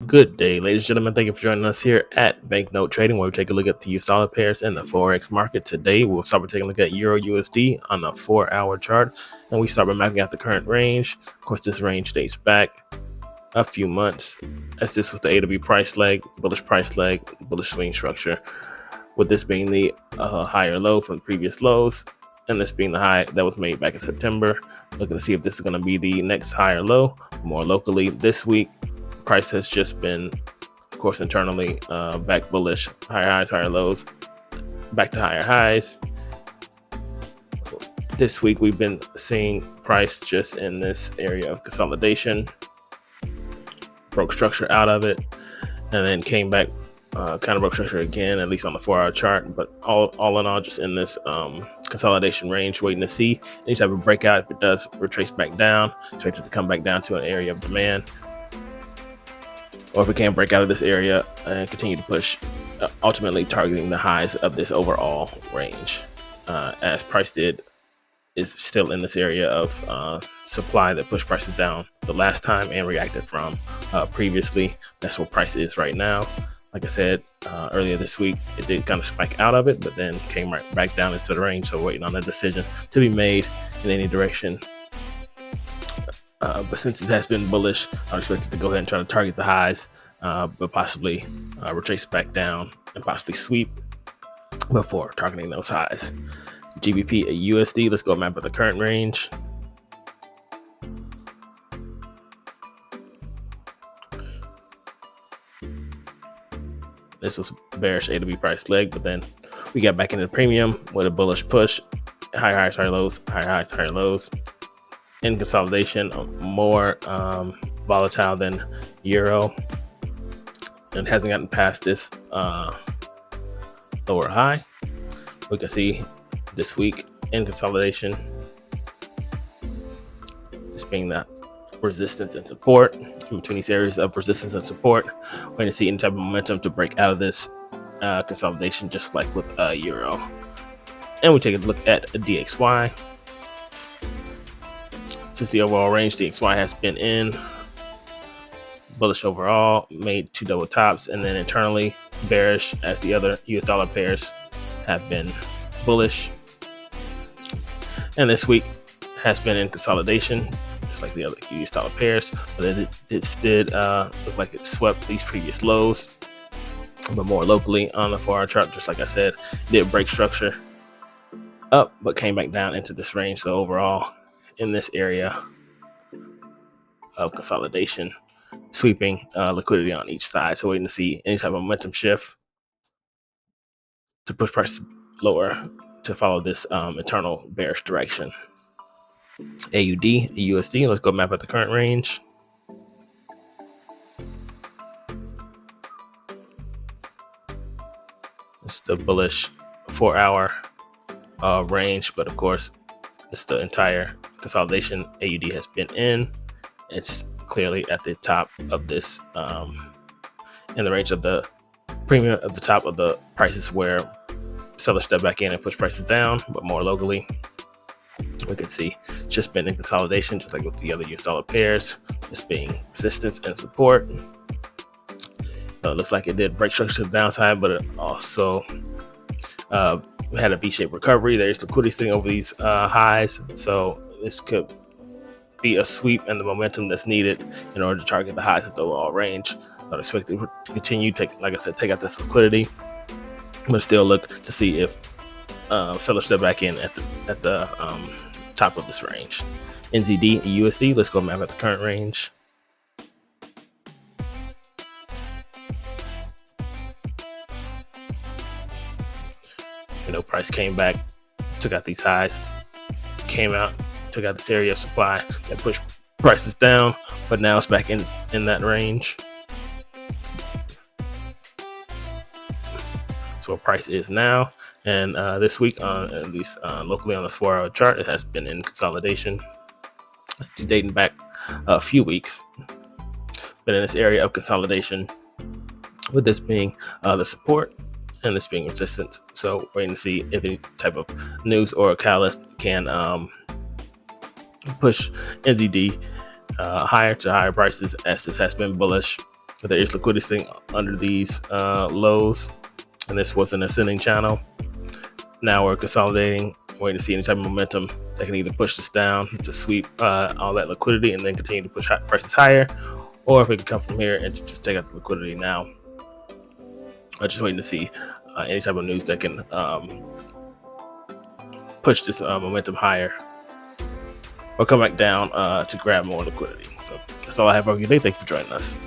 Good day, ladies and gentlemen. Thank you for joining us here at Banknote Trading, where we take a look at the US dollar pairs and the Forex market. Today, we'll start by taking a look at Euro USD on the 4-hour chart, and we start by mapping out the current range. Of course, this range dates back a few months, as this was the AUD price leg, bullish swing structure, with this being the higher low from the previous lows, and this being the high that was made back in September. Looking to see if this is going to be the next higher low. More locally this week, price has just been, of course, internally back bullish, higher highs, higher lows, back to higher highs. This week we've been seeing price just in this area of consolidation, broke structure out of it, and then came back, kind of broke structure again, at least on the 4-hour chart. But all in all, just in this consolidation range, waiting to see any type of breakout. If it does retrace back down, expected to come back down to an area of demand, or if we can break out of this area and continue to push, ultimately targeting the highs of this overall range, as price is still in this area of supply that pushed prices down the last time and reacted from previously. That's where price is right now. Like I said earlier this week, it did kind of spike out of it, but then came right back down into the range. So waiting on a decision to be made in any direction. But since it has been bullish, I'm expected to go ahead and try to target the highs, but possibly retrace back down and possibly sweep before targeting those highs. GBP and USD, let's go map at the current range. This was bearish AUD price leg, but then we got back into the premium with a bullish push, higher highs, higher lows, higher highs, higher lows. In consolidation, more volatile than Euro, and hasn't gotten past this lower high. We can see this week in consolidation, this being that resistance and support, in between these areas of resistance and support. We're going to see any type of momentum to break out of this consolidation, just like with Euro. And we take a look at DXY. Since the overall range, DXY has been in bullish overall, made 2 double tops, and then internally bearish, as the other US dollar pairs have been bullish. And this week has been in consolidation, just like the other US dollar pairs, but it did look like it swept these previous lows. But more locally on the 4-hour chart, just like I said, did break structure up, but came back down into this range. So overall, in this area of consolidation, sweeping liquidity on each side. So waiting to see any type of momentum shift to push prices lower to follow this internal bearish direction. AUD, USD, let's go map at the current range. It's the bullish 4-hour range, but of course, it's the entire consolidation AUD has been in. It's clearly at the top of this, in the range of the premium at the top of the prices where sellers step back in and push prices down. But more locally, we can see it's just been in consolidation, just like with the other US dollar pairs, this being resistance and support. It looks like it did break structure to the downside, but it also had a V-shaped recovery. There's liquidity sitting over these highs, so this could be a sweep and the momentum that's needed in order to target the highs of the overall range. I expect it to continue, like I said, take out this liquidity, but still look to see if sellers step back in at the top of this range. NZD and USD, let's go map at the current range. Price came back, took out these highs, came out, took out this area of supply that pushed prices down, but now it's back in that range. So where price is now, and this week, at least locally on the 4-hour chart, it has been in consolidation, dating back a few weeks, but in this area of consolidation, with this being the support and this being resistance. So waiting to see if any type of news or a catalyst can push NZD higher to higher prices, as this has been bullish but there is liquidity sitting under these lows, and this was an ascending channel. Now we're consolidating, waiting to see any type of momentum that can either push this down to sweep all that liquidity and then continue to push prices higher, or if it can come from here and just take out the liquidity now. I'm just waiting to see any type of news that can push this momentum higher or come back down to grab more liquidity. So that's all I have for you today. Thank you for joining us.